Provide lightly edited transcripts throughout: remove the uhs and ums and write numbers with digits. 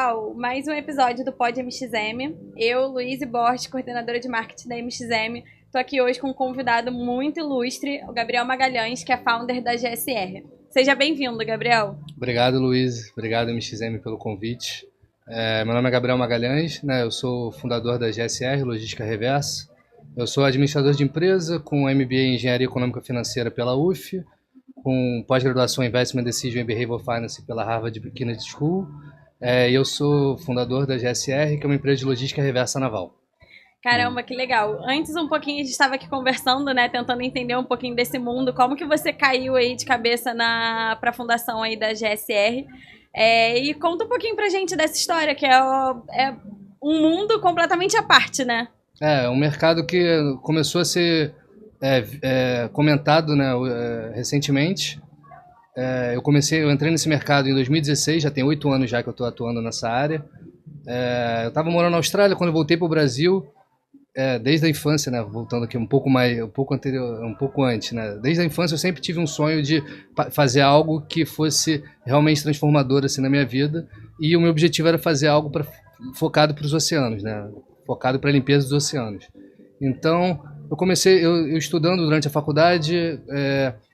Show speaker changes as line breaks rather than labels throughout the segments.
pessoal, mais um episódio do Pod MXM. Eu, Luíse Borges, coordenadora de marketing da MXM, estou aqui hoje com um convidado muito ilustre, o Gabriel Magalhães, que é founder da GSR. Seja bem-vindo, Gabriel.
Obrigado, Luíse. Obrigado, MXM, pelo convite. Meu nome é Gabriel Magalhães, né? Eu sou fundador da GSR, Logística Reversa. Eu sou administrador de empresa com MBA em Engenharia Econômica Financeira pela UF, com pós-graduação em Investment Decision e Behavioral Finance pela Harvard Kennedy School. E eu sou fundador da GSR, que é uma empresa de logística reversa naval.
Caramba, que legal. Antes um pouquinho a gente estava aqui conversando, né, tentando entender um pouquinho desse mundo, como que você caiu aí de cabeça para a fundação aí da GSR. E conta um pouquinho pra gente dessa história, que é um mundo completamente à parte, né?
Um mercado que começou a ser comentado, né, recentemente. Eu entrei nesse mercado em 2016, já tem 8 anos já que eu estou atuando nessa área. Eu estava morando na Austrália, quando eu voltei para o Brasil, desde a infância, né, voltando aqui um pouco antes, né, desde a infância eu sempre tive um sonho de fazer algo que fosse realmente transformador assim, na minha vida, e o meu objetivo era fazer algo focado para os oceanos, né, focado para a limpeza dos oceanos. Então, eu estudando durante a faculdade,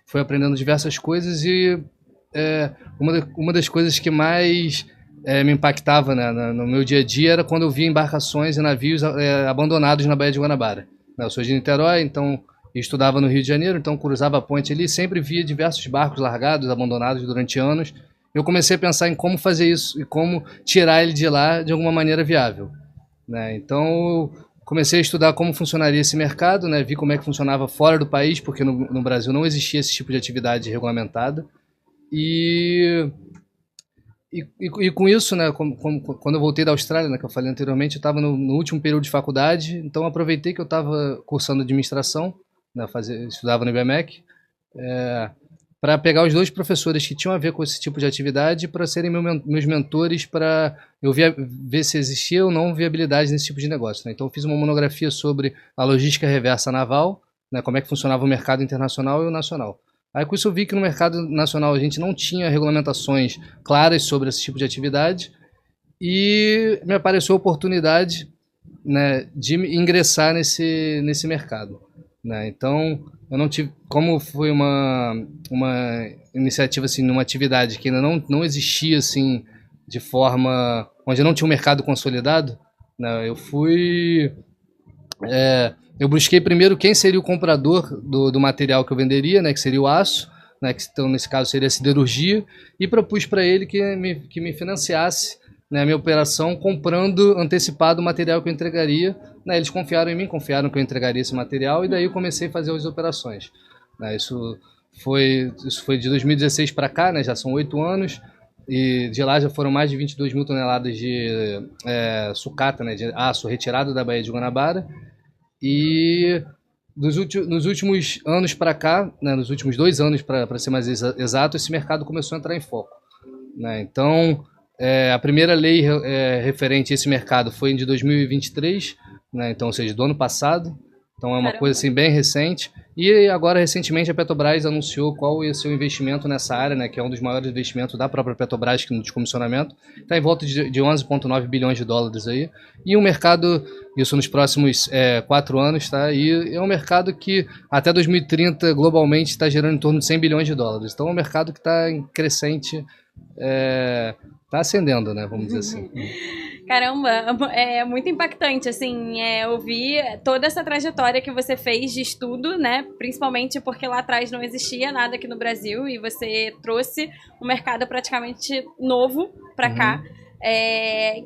fui aprendendo diversas coisas e uma das coisas que mais me impactava, né, no meu dia a dia era quando eu via embarcações e navios abandonados na Baía de Guanabara. Eu sou de Niterói, então eu estudava no Rio de Janeiro, então cruzava a ponte ali e sempre via diversos barcos largados, abandonados durante anos. Eu comecei a pensar em como fazer isso e como tirar ele de lá de alguma maneira viável, né? Então comecei a estudar como funcionaria esse mercado, né? Vi como é que funcionava fora do país, porque no Brasil não existia esse tipo de atividade regulamentada. E com isso, né, quando eu voltei da Austrália, né, que eu falei anteriormente, eu estava no último período de faculdade, então aproveitei que eu estava cursando administração, né, estudava no IBMEC, para pegar os 2 professores que tinham a ver com esse tipo de atividade para serem meus mentores, para eu ver se existia ou não viabilidade nesse tipo de negócio, né? Então eu fiz uma monografia sobre a logística reversa naval, né, como é que funcionava o mercado internacional e o nacional. Aí com isso eu vi que no mercado nacional a gente não tinha regulamentações claras sobre esse tipo de atividade e me apareceu a oportunidade, né, de ingressar nesse mercado, né? Então eu não tive, como foi uma iniciativa assim, numa atividade que ainda não existia assim de forma onde não tinha um mercado consolidado, né, eu busquei primeiro quem seria o comprador do material que eu venderia, né, que seria o aço, né, que então, nesse caso seria a siderurgia, e propus para ele que me financiasse, né, a minha operação comprando antecipado o material que eu entregaria, né. Eles confiaram em mim, confiaram que eu entregaria esse material, e daí eu comecei a fazer as operações, né. Isso foi de 2016 para cá, né, já são 8 anos, e de lá já foram mais de 22 mil toneladas de sucata, né, de aço retirado da Baía de Guanabara. E nos últimos anos para cá, né, nos últimos 2 anos para ser mais exato, esse mercado começou a entrar em foco, né? Então, a primeira lei referente a esse mercado foi de 2023, né? Então, ou seja, do ano passado. Então é uma coisa assim bem recente. E agora recentemente a Petrobras anunciou qual ia ser o investimento nessa área, né, que é um dos maiores investimentos da própria Petrobras no descomissionamento. Está em volta de 11,9 bilhões de dólares aí. E um mercado, isso nos próximos 4 anos, tá? E é um mercado que até 2030 globalmente está gerando em torno de 100 bilhões de dólares. Então é um mercado que está em crescente, está ascendendo, né, vamos dizer assim.
Caramba, é muito impactante, assim, ouvir toda essa trajetória que você fez de estudo, né, principalmente porque lá atrás não existia nada aqui no Brasil e você trouxe um mercado praticamente novo para cá.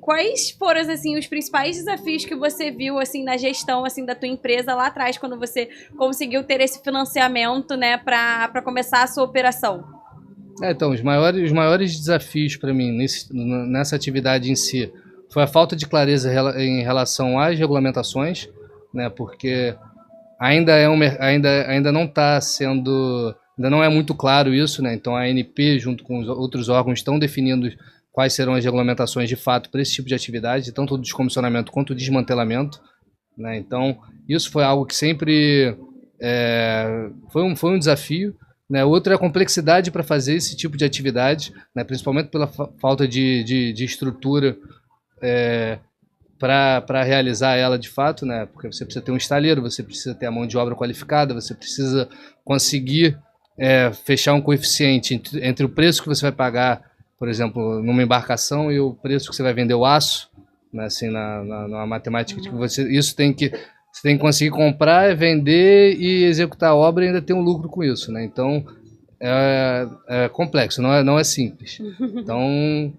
Quais foram, assim, os principais desafios que você viu, assim, na gestão, assim, da tua empresa lá atrás, quando você conseguiu ter esse financiamento, né, para começar a sua operação?
Então, os maiores desafios para mim nessa atividade em si foi a falta de clareza em relação às regulamentações, né, porque ainda não está sendo, ainda não é muito claro isso, né? Então a ANP junto com os outros órgãos estão definindo quais serão as regulamentações de fato para esse tipo de atividade, tanto o descomissionamento quanto o desmantelamento, né? Então isso foi algo que sempre foi um desafio, né? Outra é a complexidade para fazer esse tipo de atividade, né? Principalmente pela falta de estrutura para realizar ela de fato, né? Porque você precisa ter um estaleiro, você precisa ter a mão de obra qualificada, você precisa conseguir fechar um coeficiente entre o preço que você vai pagar, por exemplo, numa embarcação e o preço que você vai vender o aço, né? Assim, na matemática, que você tem que conseguir comprar, vender e executar a obra e ainda ter um lucro com isso, né? Então é complexo, não é simples. Então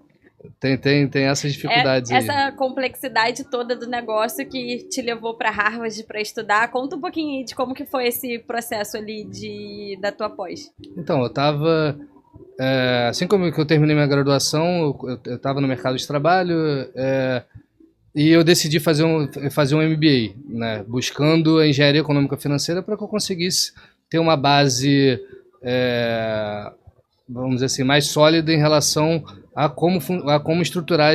tem essas dificuldades aí.
Essa complexidade toda do negócio que te levou para Harvard para estudar. Conta um pouquinho aí de como que foi esse processo ali da tua pós.
Então, eu estava... assim como que eu terminei minha graduação, eu estava no mercado de trabalho e eu decidi fazer um MBA, né, buscando a engenharia econômica financeira para que eu conseguisse ter uma base, vamos dizer assim, mais sólida em relação a como estruturar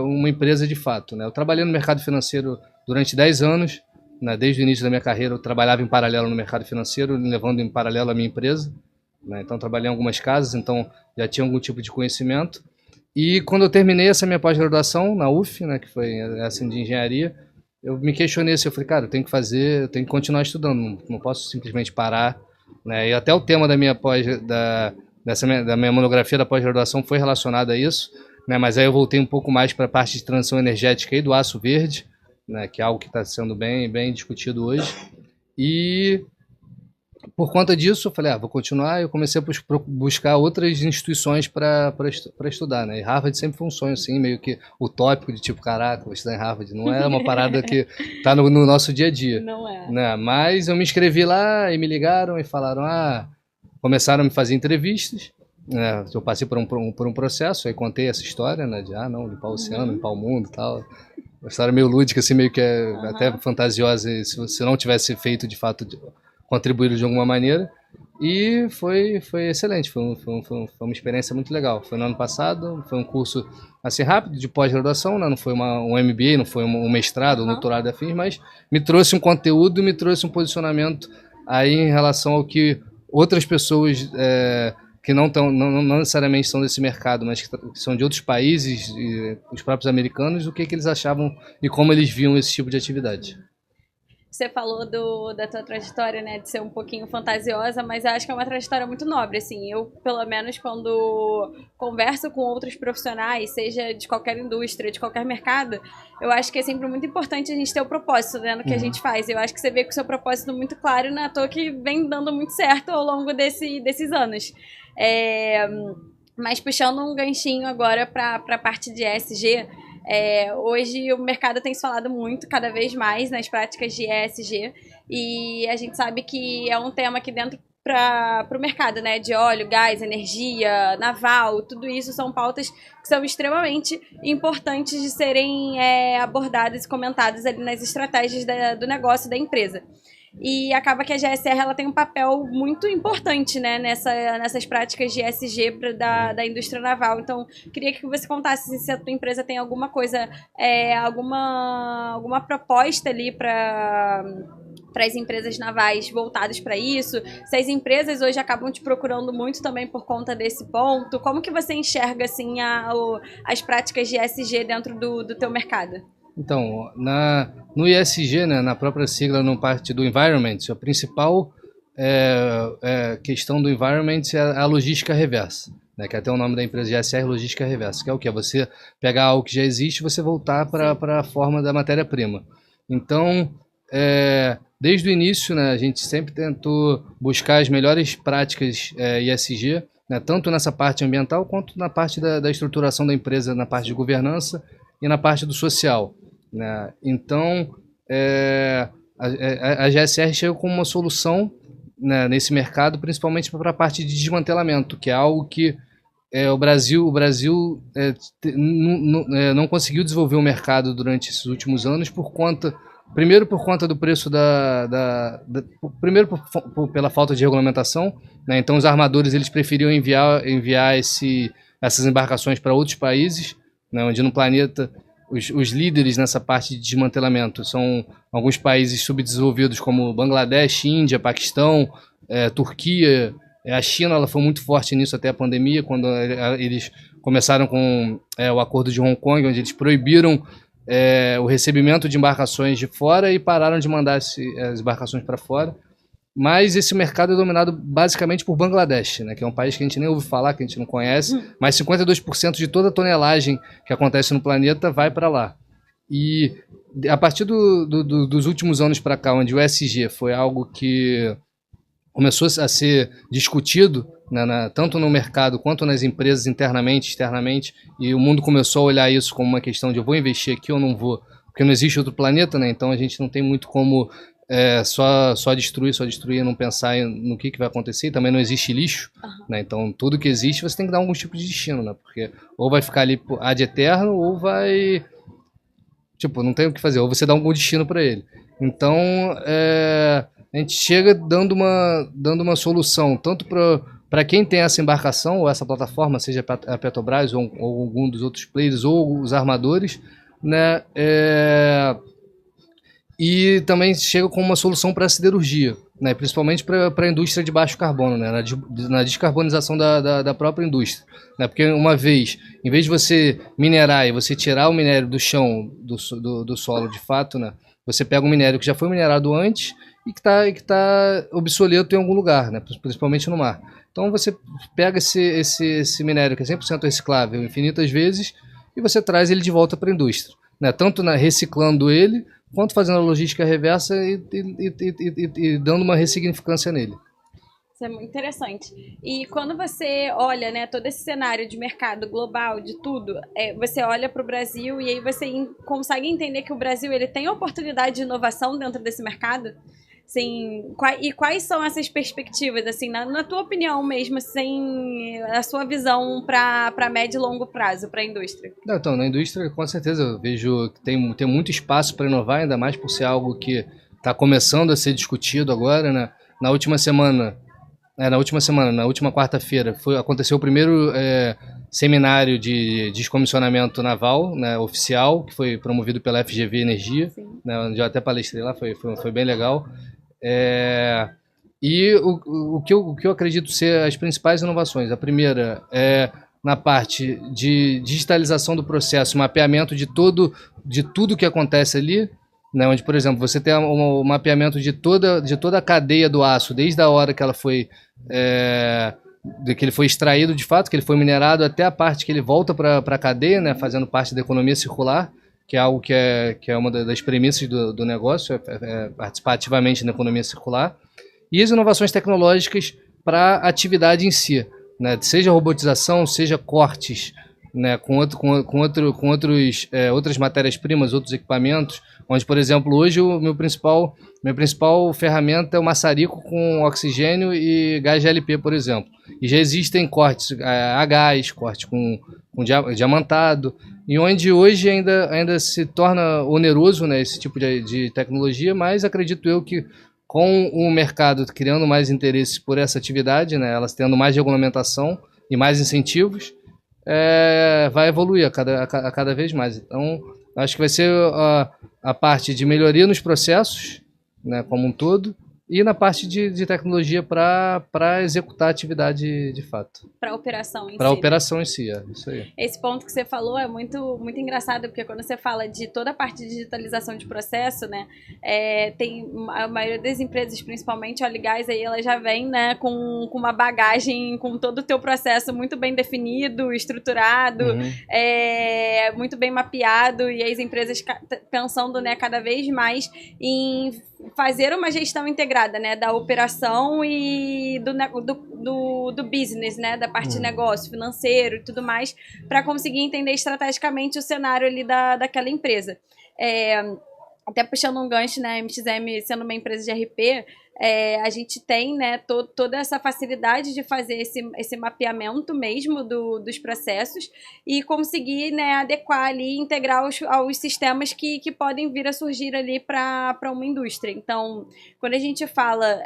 uma empresa de fato, né. Eu trabalhei no mercado financeiro durante 10 anos, né, desde o início da minha carreira eu trabalhava em paralelo no mercado financeiro, levando em paralelo a minha empresa, né. Então trabalhei em algumas casas, então já tinha algum tipo de conhecimento. E quando eu terminei essa minha pós-graduação na UF, né, que foi assim de engenharia, eu me questionei assim, eu falei, cara, eu tenho que continuar estudando, não posso simplesmente parar, né? E até o tema da minha da minha monografia da pós-graduação foi relacionado a isso, né? Mas aí eu voltei um pouco mais para a parte de transição energética e do aço verde, né, que é algo que está sendo bem discutido hoje. E por conta disso, eu falei, vou continuar. Eu comecei a buscar outras instituições para estudar, né? E Harvard sempre foi um sonho, assim, meio que utópico, de tipo, caraca, vou estudar em Harvard. Não é uma parada que tá no nosso dia a dia.
Não é.
Né? Mas eu me inscrevi lá e me ligaram e falaram, começaram a me fazer entrevistas. Né? Eu passei por um processo, aí contei essa história, né? De, não, limpar o oceano, limpar o mundo e tal. Uma história meio lúdica, assim, meio que até fantasiosa, se você não tivesse feito, de fato, contribuído de alguma maneira, e foi excelente, foi uma experiência muito legal. Foi no ano passado, foi um curso assim rápido de pós-graduação, né? Não foi um MBA, não foi um mestrado, um doutorado afins, mas me trouxe um conteúdo, me trouxe um posicionamento aí em relação ao que outras pessoas que não necessariamente são desse mercado, mas que são de outros países, e os próprios americanos, o que eles achavam e como eles viam esse tipo de atividade.
Você falou da tua trajetória, né, de ser um pouquinho fantasiosa, mas eu acho que é uma trajetória muito nobre, assim. Eu, pelo menos, quando converso com outros profissionais, seja de qualquer indústria, de qualquer mercado, eu acho que é sempre muito importante a gente ter o propósito, né, no que a gente faz. Eu acho que você vê com o seu propósito muito claro, e não é à toa que vem dando muito certo ao longo desses anos. Mas puxando um ganchinho agora para a parte de ESG, hoje o mercado tem se falado muito, cada vez mais, nas práticas de ESG, e a gente sabe que é um tema que dentro para o mercado, né, de óleo, gás, energia, naval, tudo isso são pautas que são extremamente importantes de serem abordadas e comentadas ali nas estratégias do negócio da empresa. E acaba que a GSR ela tem um papel muito importante, né, nessas práticas de ESG da indústria naval. Então, queria que você contasse se a tua empresa tem alguma coisa, alguma proposta ali para as empresas navais voltadas para isso. Se as empresas hoje acabam te procurando muito também por conta desse ponto, como que você enxerga assim, as práticas de ESG dentro do teu mercado?
Então, no ESG, né, na própria sigla, no parte do environment, a principal questão do environment é a logística reversa, né, que é até o nome da empresa GSR, logística reversa, que é o que? É você pegar algo que já existe e você voltar para a forma da matéria-prima. Então, desde o início, né, a gente sempre tentou buscar as melhores práticas ESG, né, tanto nessa parte ambiental quanto na parte da estruturação da empresa, na parte de governança e na parte do social. Né? Então, a GSR chega com uma solução, né, nesse mercado, principalmente para a parte de desmantelamento, que é algo que o Brasil não conseguiu desenvolver o mercado durante esses últimos anos primeiro por conta do preço primeiro pela falta de regulamentação, né? Então os armadores eles preferiam enviar essas embarcações para outros países, né, onde no planeta os líderes nessa parte de desmantelamento são alguns países subdesenvolvidos como Bangladesh, Índia, Paquistão, Turquia, A China ela foi muito forte nisso até a pandemia, quando eles começaram com o acordo de Hong Kong, onde eles proibiram o recebimento de embarcações de fora e pararam de mandar as embarcações para fora. Mas esse mercado é dominado basicamente por Bangladesh, né, que é um país que a gente nem ouve falar, que a gente não conhece, mas 52% de toda a tonelagem que acontece no planeta vai para lá. E a partir dos últimos anos para cá, onde o ESG foi algo que começou a ser discutido, né, tanto no mercado quanto nas empresas internamente, externamente, e o mundo começou a olhar isso como uma questão de eu vou investir aqui ou não vou, porque não existe outro planeta, né, então a gente não tem muito como só destruir e não pensar no que vai acontecer, e também não existe lixo, né, então tudo que existe você tem que dar algum tipo de destino, né, porque ou vai ficar ali ad eterno ou vai... Tipo, não tem o que fazer, ou você dá algum destino para ele. Então, a gente chega dando uma solução, tanto para quem tem essa embarcação, ou essa plataforma, seja a Petrobras ou algum dos outros players, ou os armadores, né? E também chega com uma solução para a siderurgia, né? Principalmente para a indústria de baixo carbono, né? Na descarbonização da própria indústria. Né? Porque uma vez, em vez de você minerar e você tirar o minério do chão, do solo de fato, né? Você pega um minério que já foi minerado antes e que tá obsoleto em algum lugar, né? Principalmente no mar. Então você pega esse minério que é 100% reciclável infinitas vezes e você traz ele de volta para a indústria. Né? Tanto reciclando ele, quanto fazendo a logística reversa e dando uma ressignificância nele.
Isso é muito interessante. E quando você olha, né, todo esse cenário de mercado global, de tudo, você olha para o Brasil e aí você consegue entender que o Brasil ele tem oportunidade de inovação dentro desse mercado? Assim, quais são essas perspectivas, assim, na tua opinião mesmo, assim, a sua visão para médio e longo prazo para a indústria?
Não, então, na indústria, com certeza, eu vejo que tem muito espaço para inovar, ainda mais por ser algo que está começando a ser discutido agora, né? Na última quarta-feira, aconteceu o primeiro seminário de descomissionamento naval, né, oficial, que foi promovido pela FGV Energia, né, onde eu até palestrei lá, foi bem legal. E o que eu acredito ser as principais inovações. A primeira é na parte de digitalização do processo, mapeamento de tudo que acontece ali, né, onde, por exemplo, você tem um mapeamento de toda a cadeia do aço, desde a hora que ela foi que ele foi extraído de fato, que ele foi minerado, até a parte que ele volta para a cadeia, né, fazendo parte da economia circular, que é algo que é uma das premissas do negócio, participar ativamente na economia circular, e as inovações tecnológicas para a atividade em si, né, seja robotização, seja cortes, né, com outras matérias-primas, outros equipamentos, onde, por exemplo, hoje minha principal ferramenta é o maçarico com oxigênio e gás GLP, por exemplo. E já existem cortes a gás, corte com diamantado, e onde hoje ainda se torna oneroso, né, esse tipo de tecnologia, mas acredito eu que com o mercado criando mais interesse por essa atividade, né, elas tendo mais regulamentação e mais incentivos, vai evoluir a cada vez mais. Então, acho que vai ser a parte de melhoria nos processos, né, como um todo, e na parte de tecnologia para executar a atividade de fato.
Para a operação em si.
Para a operação em si, isso aí.
Esse ponto que você falou é muito, muito engraçado, porque quando você fala de toda a parte de digitalização de processo, né, tem a maioria das empresas, principalmente óleo e gás, aí ela já vem, né, com uma bagagem, com todo o teu processo muito bem definido, estruturado, muito bem mapeado, e as empresas pensando, né, cada vez mais em fazer uma gestão integrada, né, da operação e do business, né, da parte de negócio, financeiro e tudo mais, para conseguir entender estrategicamente o cenário ali daquela empresa. Até puxando um gancho, né, a MXM sendo uma empresa de RP, a gente tem, né, toda essa facilidade de fazer esse mapeamento mesmo dos processos e conseguir, né, adequar ali, integrar aos sistemas que podem vir a surgir ali para uma indústria. Então, quando a gente fala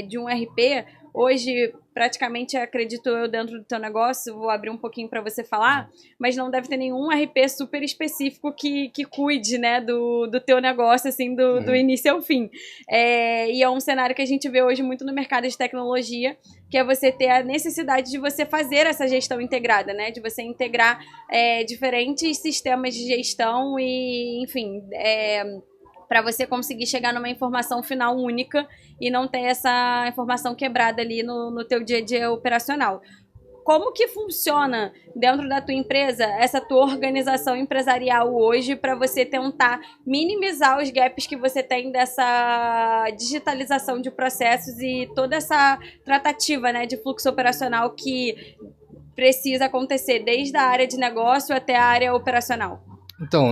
de um RP, hoje, praticamente, acredito eu, dentro do teu negócio, vou abrir um pouquinho para você falar, mas não deve ter nenhum RP super específico que cuide, né, do teu negócio, assim, do início ao fim. E é um cenário que a gente vê hoje muito no mercado de tecnologia, que é você ter a necessidade de você fazer essa gestão integrada, né? De você integrar diferentes sistemas de gestão e, enfim, para você conseguir chegar numa informação final única e não ter essa informação quebrada ali no teu dia a dia operacional. Como que funciona dentro da tua empresa essa tua organização empresarial hoje para você tentar minimizar os gaps que você tem dessa digitalização de processos e toda essa tratativa, né, de fluxo operacional que precisa acontecer desde a área de negócio até a área operacional?
Então,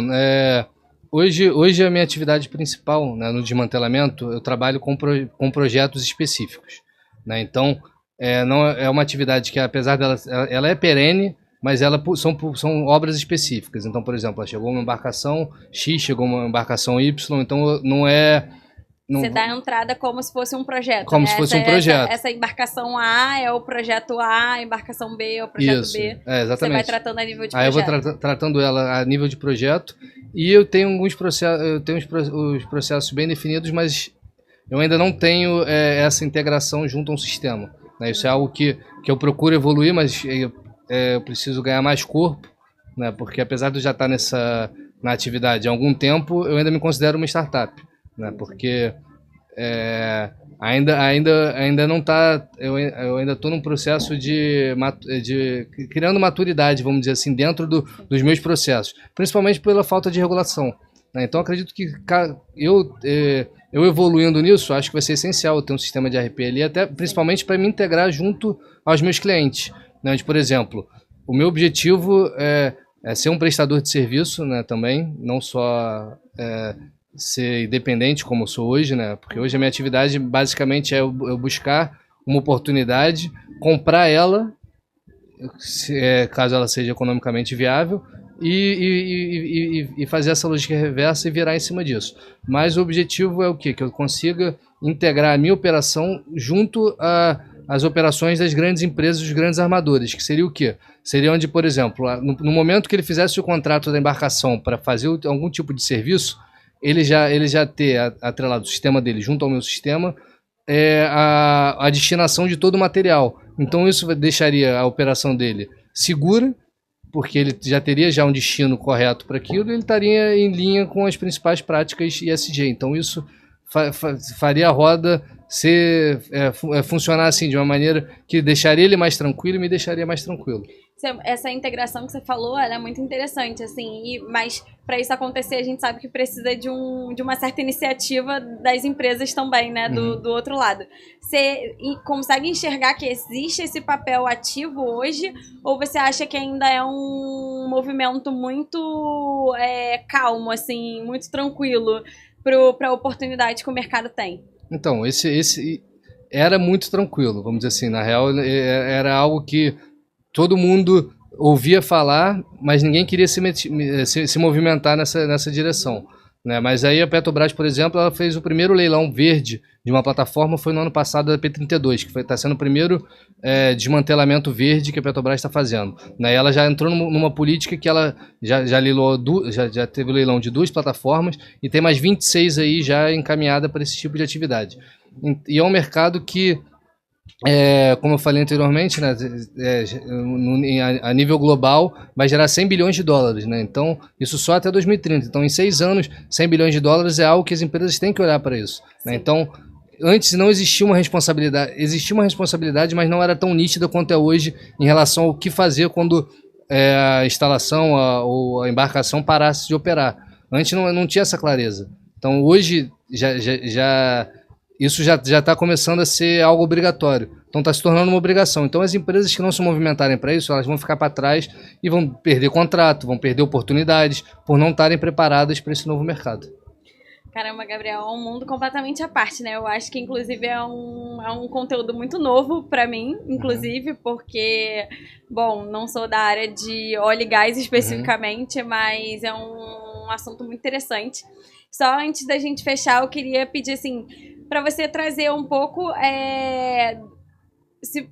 hoje a minha atividade principal, né, no desmantelamento, eu trabalho com projetos específicos, né? Então, não é uma atividade que, apesar dela, ela é perene, mas são obras específicas. Então, por exemplo, chegou uma embarcação X, chegou uma embarcação Y, então não é...
Você dá a entrada como se fosse um projeto,
como
né?
se fosse um projeto.
Essa embarcação A é o projeto A, a embarcação B é o projeto
Isso,
B.
exatamente.
Você vai tratando a nível de projeto.
Aí eu vou tratando ela a nível de projeto e eu tenho alguns processos, os processos bem definidos, mas eu ainda não tenho essa integração junto a um sistema, né? Isso é algo que eu procuro evoluir, mas eu preciso ganhar mais corpo, né? Porque apesar de eu já estar na atividade há algum tempo, eu ainda me considero uma startup, né? Porque ainda não está, eu ainda estou num processo de criando maturidade, vamos dizer assim, dentro dos meus processos, principalmente pela falta de regulação, né? Então acredito que eu evoluindo nisso, acho que vai ser essencial ter um sistema de RP ali, até principalmente para me integrar junto aos meus clientes, né? Onde, por exemplo, o meu objetivo é ser um prestador de serviço, né, também, não só ser independente como eu sou hoje, né? Porque hoje a minha atividade basicamente é eu buscar uma oportunidade, comprar ela, caso ela seja economicamente viável, e fazer essa lógica reversa e virar em cima disso. Mas o objetivo é o quê? Que eu consiga integrar a minha operação junto às operações das grandes empresas, dos grandes armadores, que seria o quê? Seria onde, por exemplo, no momento que ele fizesse o contrato da embarcação para fazer algum tipo de serviço, ele já ter atrelado o sistema dele junto ao meu sistema, a destinação de todo o material. Então isso deixaria a operação dele segura, porque ele já teria um destino correto para aquilo, e ele estaria em linha com as principais práticas ESG. Então isso faria a roda funcionar assim, de uma maneira que deixaria ele mais tranquilo e me deixaria mais tranquilo.
Essa integração que você falou, ela é muito interessante, assim, mas para isso acontecer a gente sabe que precisa de uma certa iniciativa das empresas também, né, do outro lado. Você consegue enxergar que existe esse papel ativo hoje, ou você acha que ainda é um movimento muito calmo, assim, muito tranquilo para a oportunidade que o mercado tem?
Então, esse era muito tranquilo, vamos dizer assim. Na real, era algo que todo mundo ouvia falar, mas ninguém queria se movimentar nessa direção, né? Mas aí a Petrobras, por exemplo, ela fez o primeiro leilão verde de uma plataforma, foi no ano passado da P32, que está sendo o primeiro desmantelamento verde que a Petrobras está fazendo, né? E ela já entrou numa política que ela já leilou, já teve o leilão de 2 plataformas e tem mais 26 aí já encaminhada para esse tipo de atividade. E é um mercado que, como eu falei anteriormente, né, a nível global vai gerar 100 bilhões de dólares, né? Então, isso só até 2030. Então, em 6 anos, 100 bilhões de dólares é algo que as empresas têm que olhar para isso, né? Então, antes não existia uma responsabilidade, mas não era tão nítida quanto é hoje em relação ao que fazer quando a instalação ou a embarcação parasse de operar. Antes não tinha essa clareza. Então, hoje isso já está começando a ser algo obrigatório. Então está se tornando uma obrigação. Então as empresas que não se movimentarem para isso, elas vão ficar para trás e vão perder contrato, vão perder oportunidades por não estarem preparadas para esse novo mercado.
Caramba, Gabriel, é um mundo completamente à parte, né? Eu acho que, inclusive, é um conteúdo muito novo para mim, inclusive, porque, bom, não sou da área de óleo e gás especificamente, mas é um assunto muito interessante. Só antes da gente fechar, eu queria pedir, assim, para você trazer um pouco, se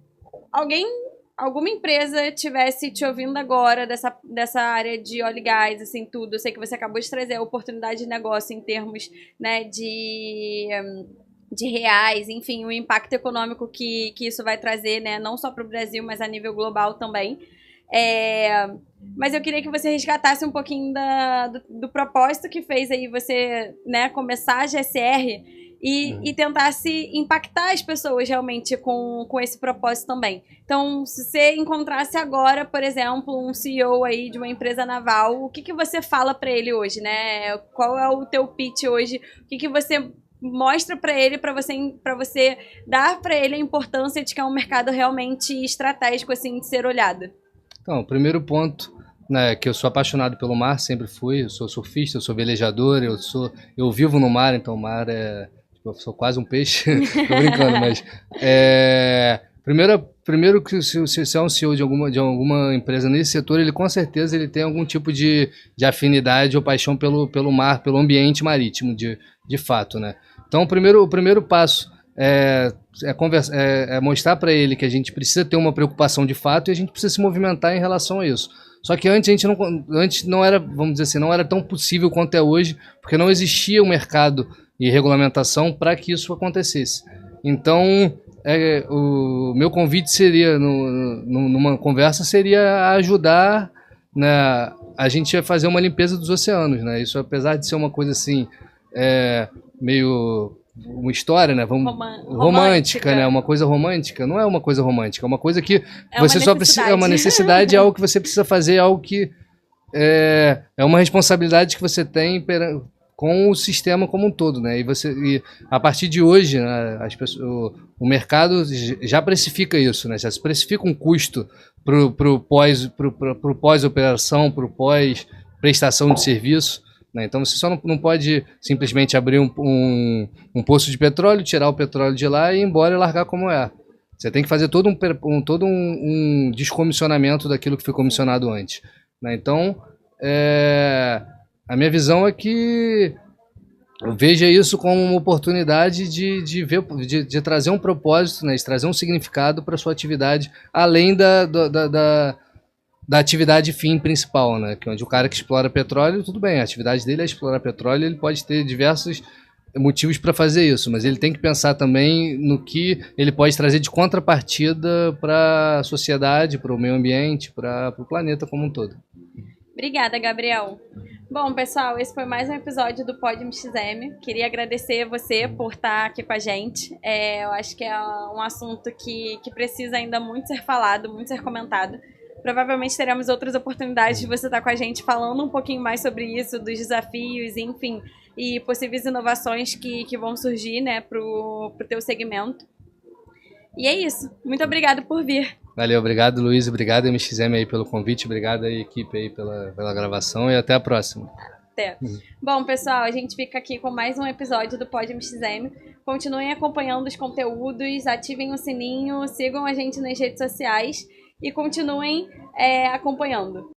alguma empresa estivesse te ouvindo agora dessa área de óleo e gás, assim, tudo, eu sei que você acabou de trazer a oportunidade de negócio em termos, né, de de reais, enfim, o impacto econômico que isso vai trazer, né, não só para o Brasil, mas a nível global também. Mas eu queria que você resgatasse um pouquinho do propósito que fez aí você, né, começar a GSR e tentasse impactar as pessoas realmente com esse propósito também. Então, se você encontrasse agora, por exemplo, um CEO aí de uma empresa naval, o que você fala para ele hoje, né? Qual é o teu pitch hoje? O que você mostra para ele, para você dar para ele a importância de que é um mercado realmente estratégico assim de ser olhado?
Então, o primeiro ponto, né, que eu sou apaixonado pelo mar, sempre fui. Eu sou surfista, eu sou velejador, eu vivo no mar, então o mar eu sou quase um peixe. Tô brincando, mas primeiro que se é um CEO de alguma empresa nesse setor, ele com certeza ele tem algum tipo de afinidade ou paixão pelo mar, pelo ambiente marítimo, de fato, né? Então, o primeiro passo é mostrar para ele que a gente precisa ter uma preocupação de fato e a gente precisa se movimentar em relação a isso. Só que antes não era, vamos dizer assim, não era tão possível quanto é hoje, porque não existia um mercado e regulamentação para que isso acontecesse. Então, o meu convite seria, numa conversa, seria ajudar, né, a gente a fazer uma limpeza dos oceanos, né? Isso, apesar de ser uma coisa assim, meio uma história, né? Romântica, né? Uma coisa romântica. Não é uma coisa romântica, é uma coisa que você só precisa. É uma necessidade, é algo que você precisa fazer, é algo que é uma responsabilidade que você tem com o sistema como um todo, né? E a partir de hoje, né, o mercado já precifica isso, né? Já se precifica um custo pro pós-operação, pro pós-prestação de serviço. Né? Então você só não pode simplesmente abrir um poço de petróleo, tirar o petróleo de lá e ir embora e largar como é. Você tem que fazer todo um descomissionamento daquilo que foi comissionado antes. Né? Então, a minha visão é que eu veja isso como uma oportunidade de trazer um propósito, né? De trazer um significado para a sua atividade, além da atividade fim principal, né? Que onde o cara que explora petróleo, tudo bem, a atividade dele é explorar petróleo, ele pode ter diversos motivos para fazer isso, mas ele tem que pensar também no que ele pode trazer de contrapartida para a sociedade, para o meio ambiente, para o planeta como um todo.
Obrigada, Gabriel. Bom, pessoal, esse foi mais um episódio do Pod MXM. Queria agradecer você por estar aqui com a gente. Eu acho que é um assunto que precisa ainda muito ser falado, muito ser comentado. Provavelmente teremos outras oportunidades de você estar com a gente falando um pouquinho mais sobre isso, dos desafios, enfim, e possíveis inovações que vão surgir, né, pro teu segmento. E é isso. Muito obrigada por vir.
Valeu, obrigado, Luiz, obrigado MXM aí pelo convite, obrigado aí, equipe aí pela gravação e até a próxima.
Até. Bom, pessoal, a gente fica aqui com mais um episódio do Pod MXM. Continuem acompanhando os conteúdos, ativem o sininho, sigam a gente nas redes sociais e continuem acompanhando.